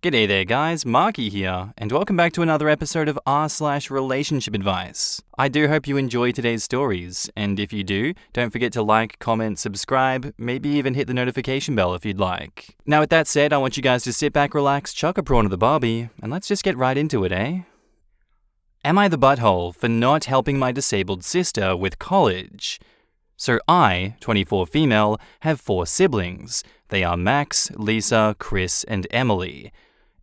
G'day there guys, Marky here, and welcome back to another episode of r/relationship advice. I do hope you enjoy today's stories, and if you do, don't forget to like, comment, subscribe, maybe even hit the notification bell if you'd like. Now with that said, I want you guys to sit back, relax, chuck a prawn to the barbie, and let's just get right into it, eh? Am I the butthole for not helping my disabled sister with college? So I, 24 female, have 4 siblings. They are Max, Lisa, Chris, and Emily.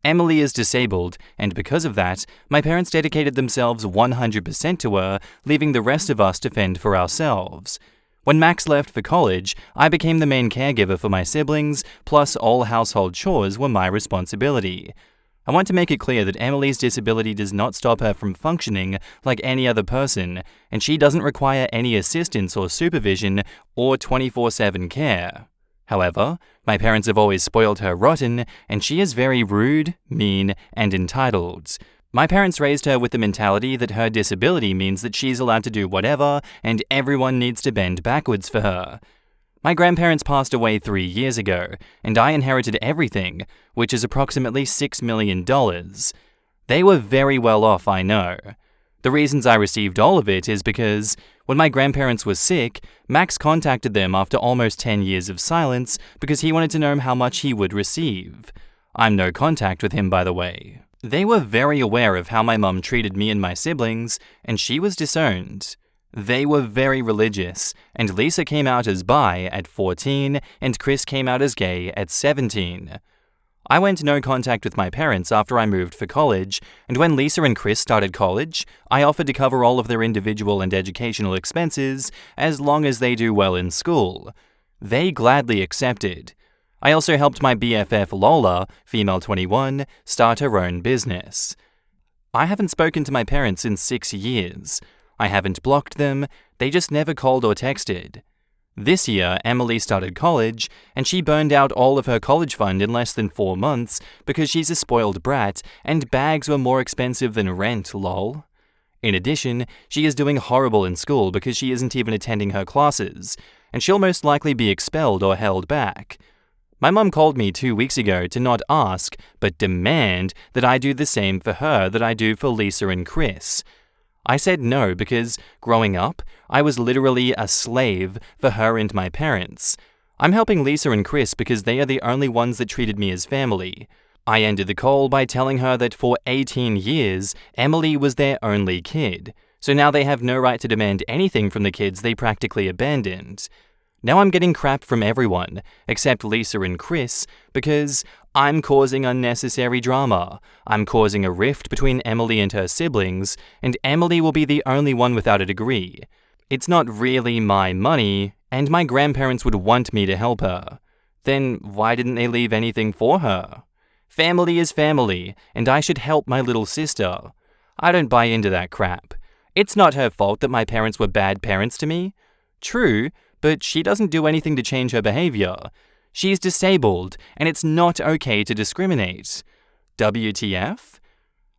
Emily is disabled, and because of that, my parents dedicated themselves 100% to her, leaving the rest of us to fend for ourselves. When Max left for college, I became the main caregiver for my siblings, plus all household chores were my responsibility. I want to make it clear that Emily's disability does not stop her from functioning like any other person, and she doesn't require any assistance or supervision or 24/7 care. However, my parents have always spoiled her rotten, and she is very rude, mean, and entitled. My parents raised her with the mentality that her disability means that she's allowed to do whatever, and everyone needs to bend backwards for her. My grandparents passed away 3 years ago, and I inherited everything, which is approximately $6 million. They were very well off, I know. The reasons I received all of it is because, when my grandparents were sick, Max contacted them after almost 10 years of silence because he wanted to know how much he would receive. I'm no contact with him, by the way. They were very aware of how my mum treated me and my siblings, and she was disowned. They were very religious, and Lisa came out as bi at 14, and Chris came out as gay at 17. I went no contact with my parents after I moved for college, and when Lisa and Chris started college, I offered to cover all of their individual and educational expenses as long as they do well in school. They gladly accepted. I also helped my BFF Lola, female 21, start her own business. I haven't spoken to my parents in 6 years. I haven't blocked them, they just never called or texted. This year, Emily started college, and she burned out all of her college fund in less than 4 months because she's a spoiled brat and bags were more expensive than rent, lol. In addition, she is doing horrible in school because she isn't even attending her classes, and she'll most likely be expelled or held back. My mum called me 2 weeks ago to not ask, but demand that I do the same for her that I do for Lisa and Chris. I said no because, growing up, I was literally a slave for her and my parents. I'm helping Lisa and Chris because they are the only ones that treated me as family. I ended the call by telling her that for 18 years, Emily was their only kid, so now they have no right to demand anything from the kids they practically abandoned. Now I'm getting crap from everyone, except Lisa and Chris, because I'm causing unnecessary drama. I'm causing a rift between Emily and her siblings, and Emily will be the only one without a degree. It's not really my money, and my grandparents would want me to help her. Then why didn't they leave anything for her? Family is family, and I should help my little sister. I don't buy into that crap. It's not her fault that my parents were bad parents to me. True, but she doesn't do anything to change her behavior. She's disabled, and it's not okay to discriminate. WTF?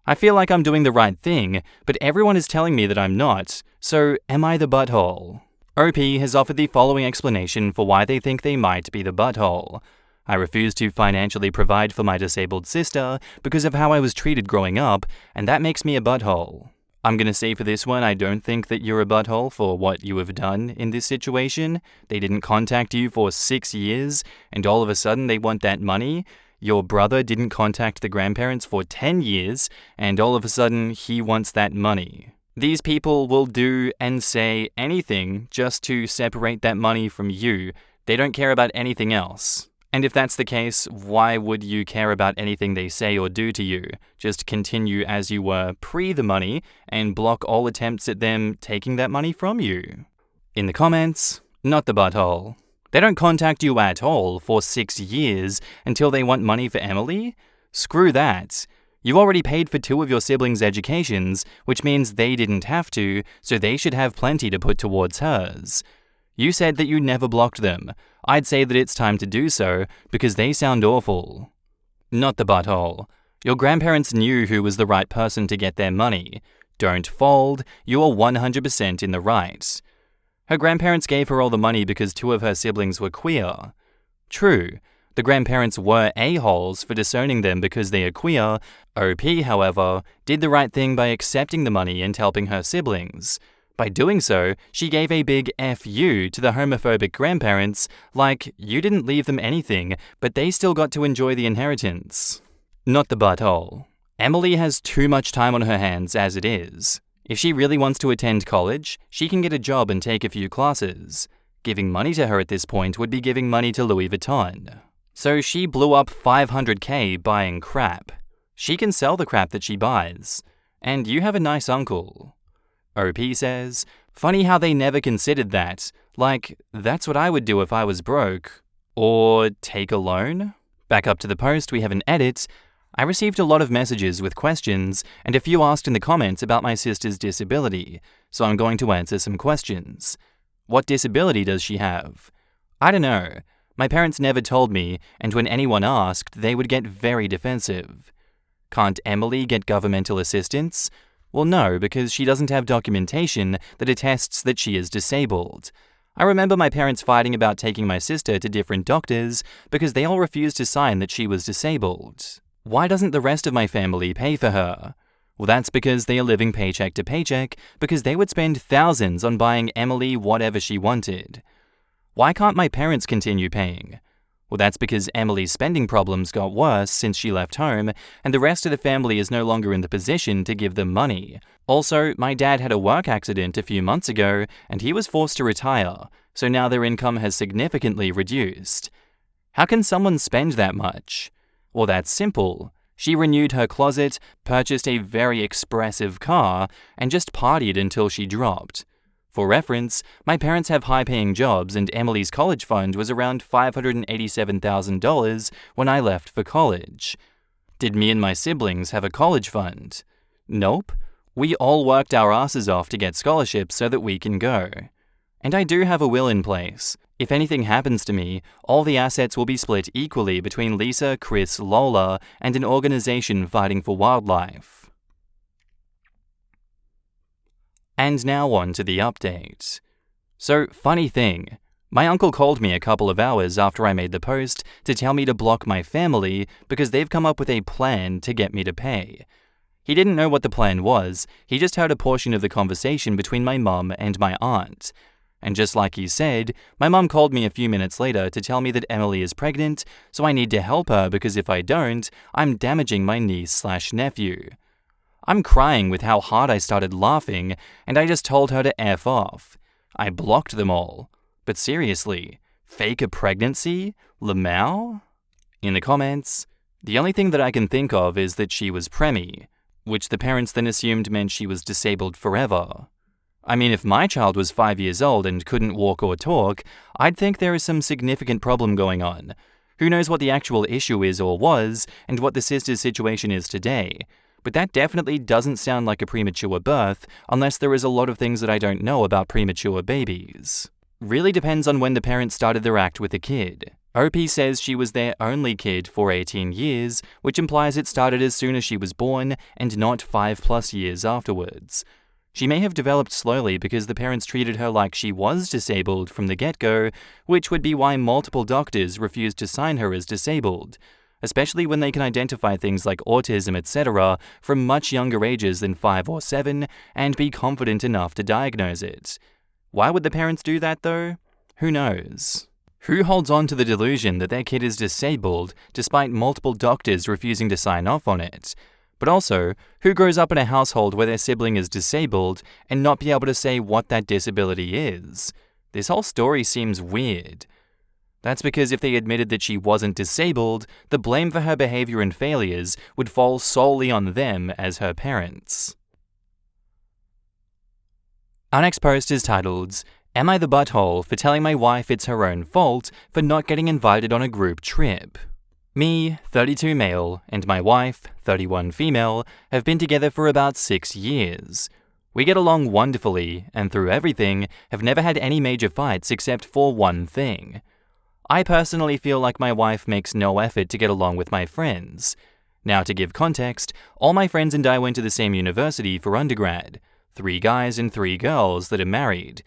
I feel like I'm doing the right thing, but everyone is telling me that I'm not, so am I the butthole? OP has offered the following explanation for why they think they might be the butthole. I refuse to financially provide for my disabled sister because of how I was treated growing up, and that makes me a butthole. I'm gonna say for this one, I don't think that you're a butthole for what you have done in this situation. They didn't contact you for 6 years, and all of a sudden they want that money. Your brother didn't contact the grandparents for 10 years, and all of a sudden he wants that money. These people will do and say anything just to separate that money from you. They don't care about anything else. And if that's the case, why would you care about anything they say or do to you? Just continue as you were pre the money and block all attempts at them taking that money from you. In the comments, not the butthole. They don't contact you at all for 6 years until they want money for Emily? Screw that. You already paid for 2 of your siblings' educations, which means they didn't have to, so they should have plenty to put towards hers. You said that you never blocked them. I'd say that it's time to do so, because they sound awful. Not the butthole. Your grandparents knew who was the right person to get their money. Don't fold, you are 100% in the right. Her grandparents gave her all the money because 2 of her siblings were queer. True, The grandparents were a-holes for disowning them because they are queer. OP, however, did the right thing by accepting the money and helping her siblings. By doing so, she gave a big F you to the homophobic grandparents, like, you didn't leave them anything, but they still got to enjoy the inheritance. Not the butthole. Emily has too much time on her hands as it is. If she really wants to attend college, she can get a job and take a few classes. Giving money to her at this point would be giving money to Louis Vuitton. So she blew up $500K buying crap. She can sell the crap that she buys. And you have a nice uncle. OP says, funny how they never considered that. Like, that's what I would do if I was broke. Or take a loan? Back up to the post, we have an edit. I received a lot of messages with questions, and a few asked in the comments about my sister's disability, so I'm going to answer some questions. What disability does she have? I don't know. My parents never told me, and when anyone asked, they would get very defensive. Can't Emily get governmental assistance? Well, no, because she doesn't have documentation that attests that she is disabled. I remember my parents fighting about taking my sister to different doctors because they all refused to sign that she was disabled. Why doesn't the rest of my family pay for her? Well, that's because they are living paycheck to paycheck, because they would spend thousands on buying Emily whatever she wanted. Why can't my parents continue paying? Well, that's because Emily's spending problems got worse since she left home, and the rest of the family is no longer in the position to give them money. Also, my dad had a work accident a few months ago, and he was forced to retire, so now their income has significantly reduced. How can someone spend that much? Well, that's simple. She renewed her closet, purchased a very expressive car, and just partied until she dropped. For reference, my parents have high-paying jobs, and Emily's college fund was around $587,000 when I left for college. Did me and my siblings have a college fund? Nope. We all worked our asses off to get scholarships so that we can go. And I do have a will in place. If anything happens to me, all the assets will be split equally between Lisa, Chris, Lola, and an organization fighting for wildlife. And now on to the update. So, funny thing, my uncle called me a couple of hours after I made the post to tell me to block my family because they've come up with a plan to get me to pay. He didn't know what the plan was, he just heard a portion of the conversation between my mum and my aunt. And just like he said, my mum called me a few minutes later to tell me that Emily is pregnant, so I need to help her because if I don't, I'm damaging my niece/nephew. I'm crying with how hard I started laughing, and I just told her to F off. I blocked them all. But seriously, fake a pregnancy? Lamau? In the comments, the only thing that I can think of is that she was preemie, which the parents then assumed meant she was disabled forever. I mean, if my child was 5 years old and couldn't walk or talk, I'd think there is some significant problem going on. Who knows what the actual issue is or was, and what the sister's situation is today. But that definitely doesn't sound like a premature birth, unless there is a lot of things that I don't know about premature babies. Really depends on when the parents started their act with the kid. OP says she was their only kid for 18 years, which implies it started as soon as she was born and not 5+ years afterwards. She may have developed slowly because the parents treated her like she was disabled from the get-go, which would be why multiple doctors refused to sign her as disabled, especially when they can identify things like autism, etc., from much younger ages than 5 or 7 and be confident enough to diagnose it. Why would the parents do that though? Who knows? Who holds on to the delusion that their kid is disabled despite multiple doctors refusing to sign off on it? But also, who grows up in a household where their sibling is disabled and not be able to say what that disability is? This whole story seems weird. That's because if they admitted that she wasn't disabled, the blame for her behavior and failures would fall solely on them as her parents. Our next post is titled, "Am I the butthole for telling my wife it's her own fault for not getting invited on a group trip?" Me, 32 male, and my wife, 31 female, have been together for about 6 years. We get along wonderfully, and through everything, have never had any major fights except for one thing. I personally feel like my wife makes no effort to get along with my friends. Now, to give context, all my friends and I went to the same university for undergrad, 3 guys and 3 girls that are married.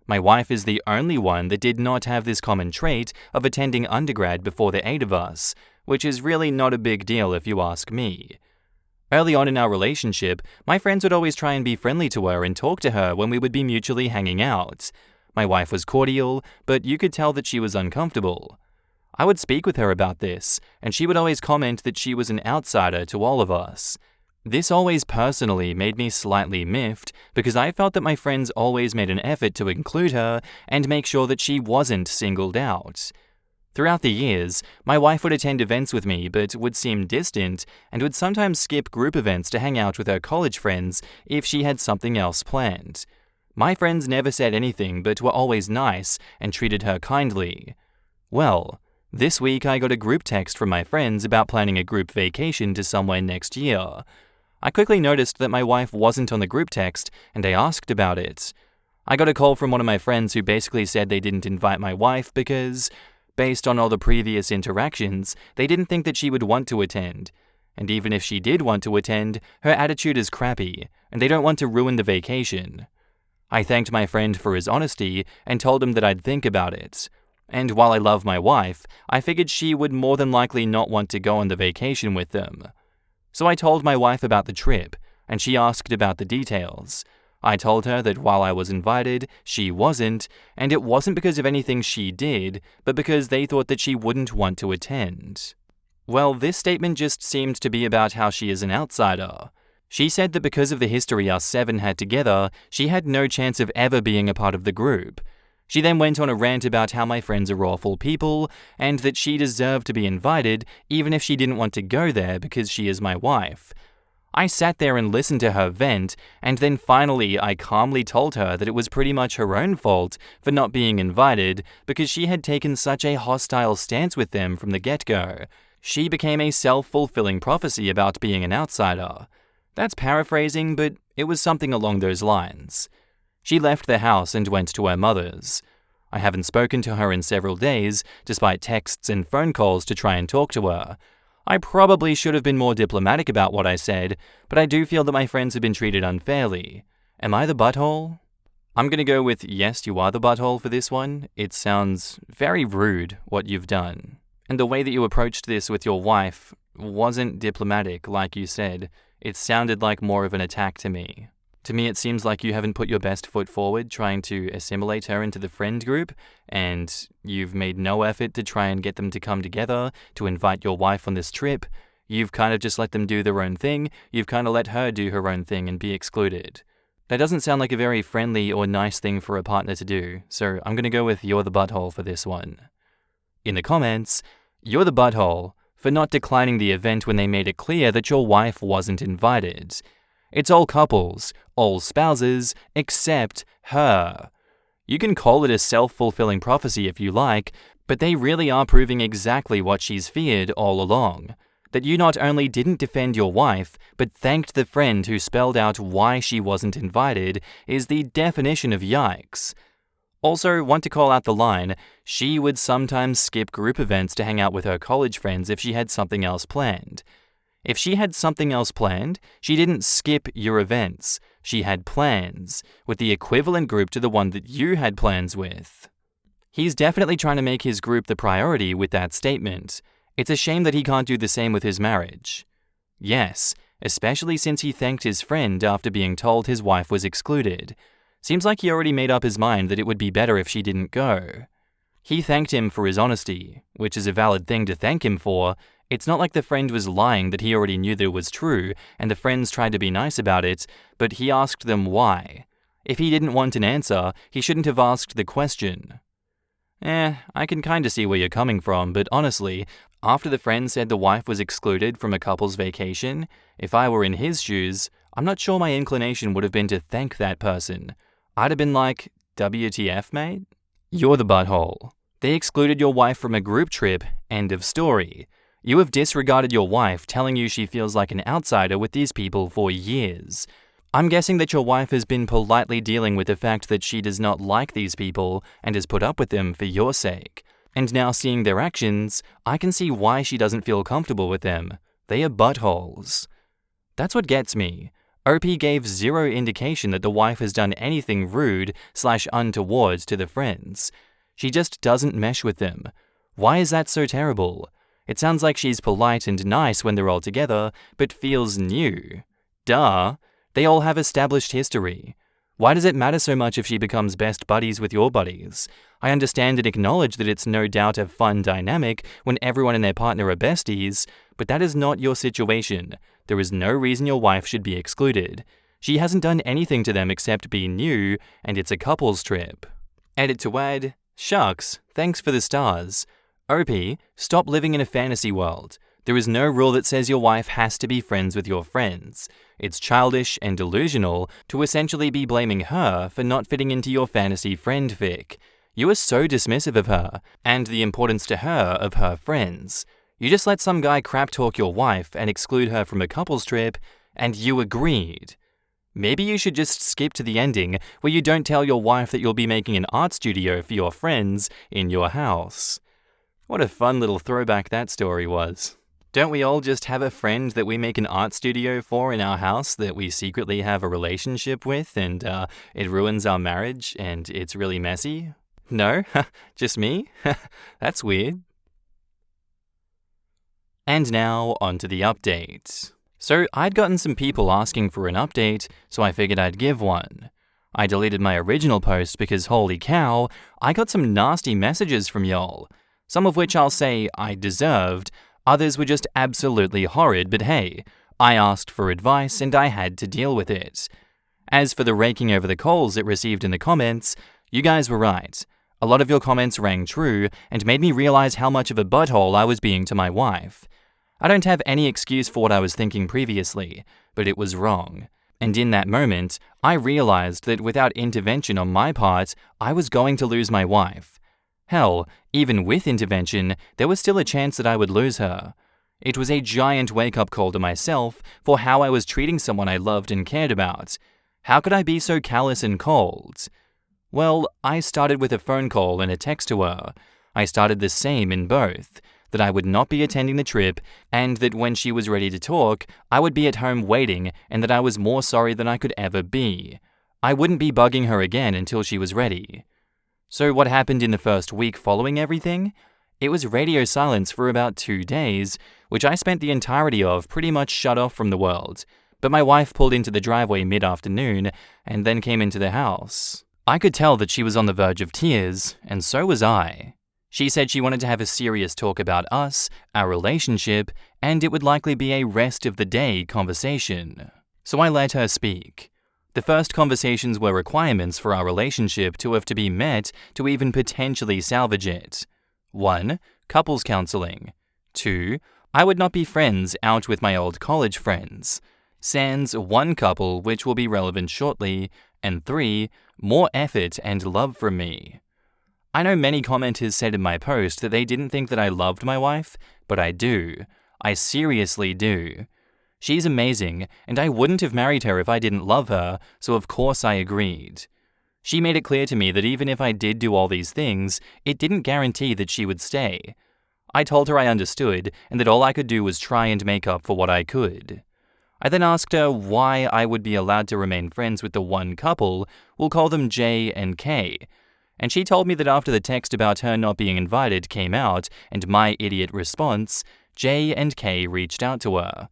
My wife is the only one that did not have this common trait of attending undergrad before the 8 of us, which is really not a big deal if you ask me. Early on in our relationship, my friends would always try and be friendly to her and talk to her when we would be mutually hanging out. My wife was cordial, but you could tell that she was uncomfortable. I would speak with her about this, and she would always comment that she was an outsider to all of us. This always personally made me slightly miffed because I felt that my friends always made an effort to include her and make sure that she wasn't singled out. Throughout the years, my wife would attend events with me but would seem distant and would sometimes skip group events to hang out with her college friends if she had something else planned. My friends never said anything but were always nice and treated her kindly. Well, this week I got a group text from my friends about planning a group vacation to somewhere next year. I quickly noticed that my wife wasn't on the group text, and I asked about it. I got a call from one of my friends who basically said they didn't invite my wife because, based on all the previous interactions, they didn't think that she would want to attend. And even if she did want to attend, her attitude is crappy, and they don't want to ruin the vacation. I thanked my friend for his honesty and told him that I'd think about it. And while I love my wife, I figured she would more than likely not want to go on the vacation with them. So I told my wife about the trip, and she asked about the details. I told her that while I was invited, she wasn't, and it wasn't because of anything she did, but because they thought that she wouldn't want to attend. Well, this statement just seemed to be about how she is an outsider. She said that because of the history us 7 had together, she had no chance of ever being a part of the group. She then went on a rant about how my friends are awful people, and that she deserved to be invited even if she didn't want to go there because she is my wife. I sat there and listened to her vent, and then finally I calmly told her that it was pretty much her own fault for not being invited because she had taken such a hostile stance with them from the get-go. She became a self-fulfilling prophecy about being an outsider. That's paraphrasing, but it was something along those lines. She left the house and went to her mother's. I haven't spoken to her in several days, despite texts and phone calls to try and talk to her. I probably should have been more diplomatic about what I said, but I do feel that my friends have been treated unfairly. Am I the butthole? I'm gonna go with yes, you are the butthole for this one. It sounds very rude what you've done. And the way that you approached this with your wife wasn't diplomatic, like you said. It sounded like more of an attack to me. To me, it seems like you haven't put your best foot forward trying to assimilate her into the friend group, and you've made no effort to try and get them to come together, to invite your wife on this trip. You've kind of just let them do their own thing. You've kind of let her do her own thing and be excluded. That doesn't sound like a very friendly or nice thing for a partner to do, so I'm going to go with you're the butthole for this one. In the comments, you're the butthole for not declining the event when they made it clear that your wife wasn't invited. It's all couples, all spouses, except her. You can call it a self-fulfilling prophecy if you like, but they really are proving exactly what she's feared all along. That you not only didn't defend your wife, but thanked the friend who spelled out why she wasn't invited is the definition of yikes. Also, want to call out the line, she would sometimes skip group events to hang out with her college friends if she had something else planned. If she had something else planned, she didn't skip your events. She had plans, with the equivalent group to the one that you had plans with. He's definitely trying to make his group the priority with that statement. It's a shame that he can't do the same with his marriage. Yes, especially since he thanked his friend after being told his wife was excluded. Seems like he already made up his mind that it would be better if she didn't go. He thanked him for his honesty, which is a valid thing to thank him for. It's not like the friend was lying that he already knew that it was true, and the friends tried to be nice about it, but he asked them why. If he didn't want an answer, he shouldn't have asked the question. I can kinda see where you're coming from, but honestly, after the friend said the wife was excluded from a couple's vacation, if I were in his shoes, I'm not sure my inclination would have been to thank that person. I'd have been like, WTF, mate? You're the butthole. They excluded your wife from a group trip, end of story. You have disregarded your wife, telling you she feels like an outsider with these people for years. I'm guessing that your wife has been politely dealing with the fact that she does not like these people and has put up with them for your sake. And now seeing their actions, I can see why she doesn't feel comfortable with them. They are buttholes. That's what gets me. OP gave zero indication that the wife has done anything rude/untoward to the friends. She just doesn't mesh with them. Why is that so terrible? It sounds like she's polite and nice when they're all together, but feels new. Duh. They all have established history. Why does it matter so much if she becomes best buddies with your buddies? I understand and acknowledge that it's no doubt a fun dynamic when everyone and their partner are besties, but that is not your situation. There is no reason your wife should be excluded. She hasn't done anything to them except be new, and it's a couple's trip. Edit to add, shucks, thanks for the stars. OP, stop living in a fantasy world. There is no rule that says your wife has to be friends with your friends. It's childish and delusional to essentially be blaming her for not fitting into your fantasy friend fic. You are so dismissive of her, and the importance to her of her friends. You just let some guy crap talk your wife and exclude her from a couple's trip, and you agreed. Maybe you should just skip to the ending where you don't tell your wife that you'll be making an art studio for your friends in your house. What a fun little throwback that story was. Don't we all just have a friend that we make an art studio for in our house that we secretly have a relationship with and it ruins our marriage and it's really messy? No? Just me? That's weird. And now, onto the update. So, I'd gotten some people asking for an update, so I figured I'd give one. I deleted my original post because holy cow, I got some nasty messages from y'all. Some of which I'll say I deserved, others were just absolutely horrid, but hey, I asked for advice and I had to deal with it. As for the raking over the coals it received in the comments, you guys were right. A lot of your comments rang true and made me realize how much of a butthole I was being to my wife. I don't have any excuse for what I was thinking previously, but it was wrong. And in that moment, I realized that without intervention on my part, I was going to lose my wife. Hell, even with intervention, there was still a chance that I would lose her. It was a giant wake-up call to myself for how I was treating someone I loved and cared about. How could I be so callous and cold? Well, I started with a phone call and a text to her. I started the same in both, that I would not be attending the trip, and that when she was ready to talk, I would be at home waiting, and that I was more sorry than I could ever be. I wouldn't be bugging her again until she was ready. So what happened in the first week following everything? It was radio silence for about 2 days, which I spent the entirety of pretty much shut off from the world. But my wife pulled into the driveway mid-afternoon, and then came into the house. I could tell that she was on the verge of tears, and so was I. She said she wanted to have a serious talk about us, our relationship, and it would likely be a rest of the day conversation. So I let her speak. The first conversations were requirements for our relationship to have to be met to even potentially salvage it. 1. Couples counseling. 2. I would not be friends out with my old college friends. Sans one couple which will be relevant shortly. And 3. More effort and love from me. I know many commenters said in my post that they didn't think that I loved my wife, but I do. I seriously do. She's amazing, and I wouldn't have married her if I didn't love her, so of course I agreed. She made it clear to me that even if I did do all these things, it didn't guarantee that she would stay. I told her I understood, and that all I could do was try and make up for what I could. I then asked her why I would be allowed to remain friends with the one couple, we'll call them J and K, and she told me that after the text about her not being invited came out and my idiot response, J and K reached out to her.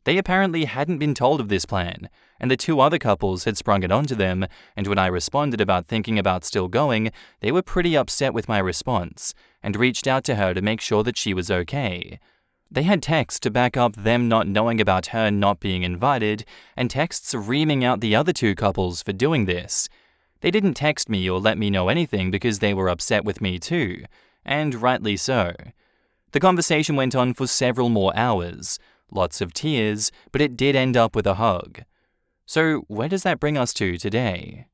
They apparently hadn't been told of this plan, and the 2 other couples had sprung it onto them, and when I responded about thinking about still going, they were pretty upset with my response, and reached out to her to make sure that she was okay. They had texts to back up them not knowing about her not being invited, and texts reaming out the other 2 couples for doing this. They didn't text me or let me know anything because they were upset with me too, and rightly so. The conversation went on for several more hours, lots of tears, but it did end up with a hug. So where does that bring us to today?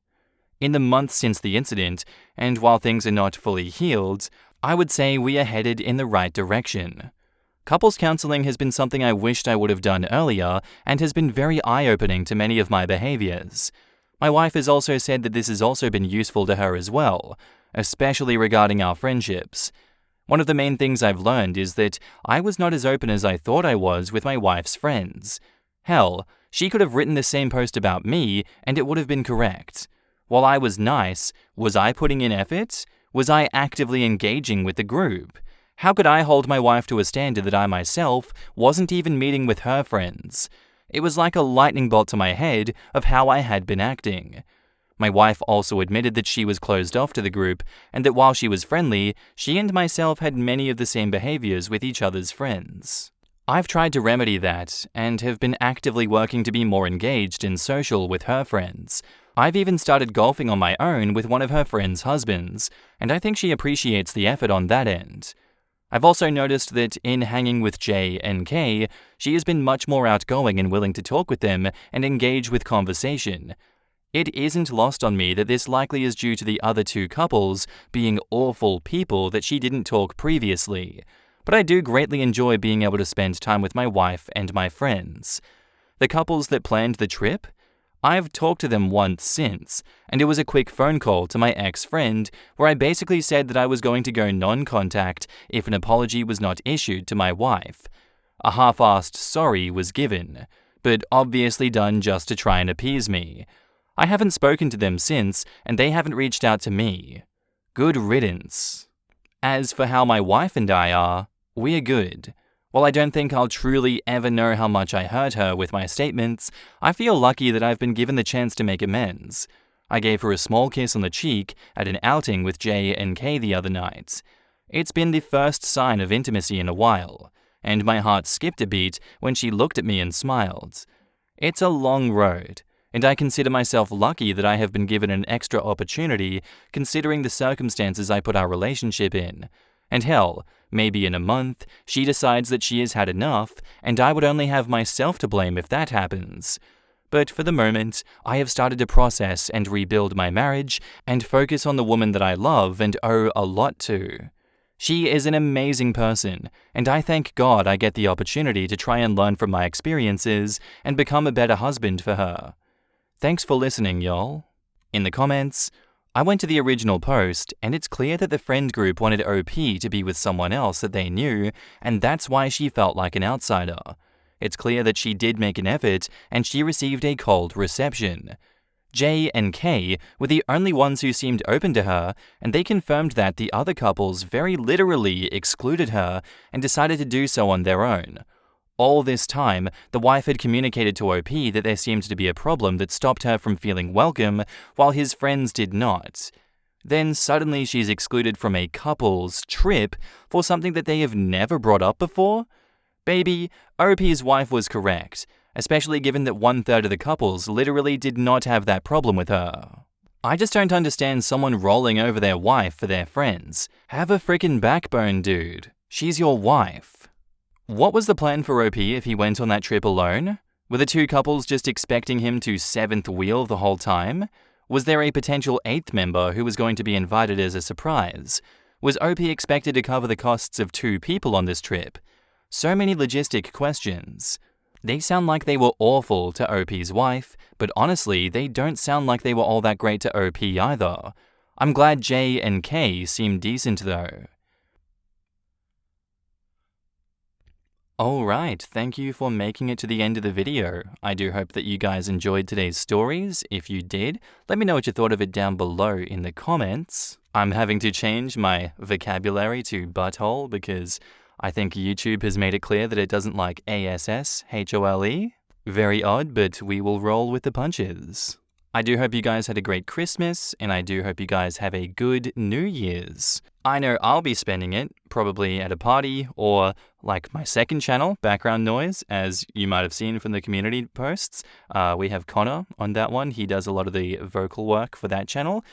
In the months since the incident, and while things are not fully healed, I would say we are headed in the right direction. Couples counseling has been something I wished I would have done earlier and has been very eye-opening to many of my behaviors. My wife has also said that this has also been useful to her as well, especially regarding our friendships. One of the main things I've learned is that I was not as open as I thought I was with my wife's friends. Hell, She could have written the same post about me and it would have been correct. While I was nice, was I putting in effort? Was I actively engaging with the group? How could I hold my wife to a standard that I myself wasn't even meeting with her friends? It was like a lightning bolt to my head of how I had been acting. My wife also admitted that she was closed off to the group and that while she was friendly, she and myself had many of the same behaviors with each other's friends. I've tried to remedy that and have been actively working to be more engaged and social with her friends. I've even started golfing on my own with one of her friends' husbands, and I think she appreciates the effort on that end. I've also noticed that in hanging with J and K, she has been much more outgoing and willing to talk with them and engage with conversation. It isn't lost on me that this likely is due to the other two couples being awful people that she didn't talk previously, but I do greatly enjoy being able to spend time with my wife and my friends. The couples that planned the trip? I've talked to them once since, and it was a quick phone call to my ex-friend where I basically said that I was going to go non-contact if an apology was not issued to my wife. A half-assed sorry was given, but obviously done just to try and appease me. I haven't spoken to them since, and they haven't reached out to me. Good riddance. As for how my wife and I are, we're good. While I don't think I'll truly ever know how much I hurt her with my statements, I feel lucky that I've been given the chance to make amends. I gave her a small kiss on the cheek at an outing with J and K the other night. It's been the first sign of intimacy in a while, and my heart skipped a beat when she looked at me and smiled. It's a long road, and I consider myself lucky that I have been given an extra opportunity considering the circumstances I put our relationship in. And hell, maybe in a month, she decides that she has had enough, and I would only have myself to blame if that happens. But for the moment, I have started to process and rebuild my marriage and focus on the woman that I love and owe a lot to. She is an amazing person, and I thank God I get the opportunity to try and learn from my experiences and become a better husband for her. Thanks for listening, y'all. In the comments, I went to the original post, and it's clear that the friend group wanted OP to be with someone else that they knew, and that's why she felt like an outsider. It's clear that she did make an effort, and she received a cold reception. J and K were the only ones who seemed open to her, and they confirmed that the other couples very literally excluded her and decided to do so on their own. All this time, the wife had communicated to OP that there seemed to be a problem that stopped her from feeling welcome, while his friends did not. Then suddenly she's excluded from a couple's trip for something that they have never brought up before? Baby, OP's wife was correct, especially given that 1/3 of the couples literally did not have that problem with her. I just don't understand someone rolling over their wife for their friends. Have a frickin' backbone, dude. She's your wife. What was the plan for OP if he went on that trip alone? Were the two couples just expecting him to seventh wheel the whole time? Was there a potential 8th member who was going to be invited as a surprise? Was OP expected to cover the costs of 2 people on this trip? So many logistic questions. They sound like they were awful to OP's wife, but honestly, they don't sound like they were all that great to OP either. I'm glad J and K seem decent though. Alright, thank you for making it to the end of the video. I do hope that you guys enjoyed today's stories. If you did, let me know what you thought of it down below in the comments. I'm having to change my vocabulary to butthole because I think YouTube has made it clear that it doesn't like ASSHOLE. Very odd, but we will roll with the punches. I do hope you guys had a great Christmas, and I do hope you guys have a good New Year's. I know I'll be spending it, probably at a party, or like my second channel, Background Noise, as you might have seen from the community posts. We have Connor on that one. He does a lot of the vocal work for that channel.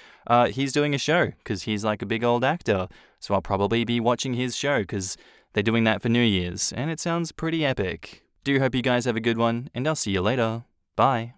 He's doing a show, because he's like a big old actor, so I'll probably be watching his show, because they're doing that for New Year's, and it sounds pretty epic. Do hope you guys have a good one, and I'll see you later. Bye.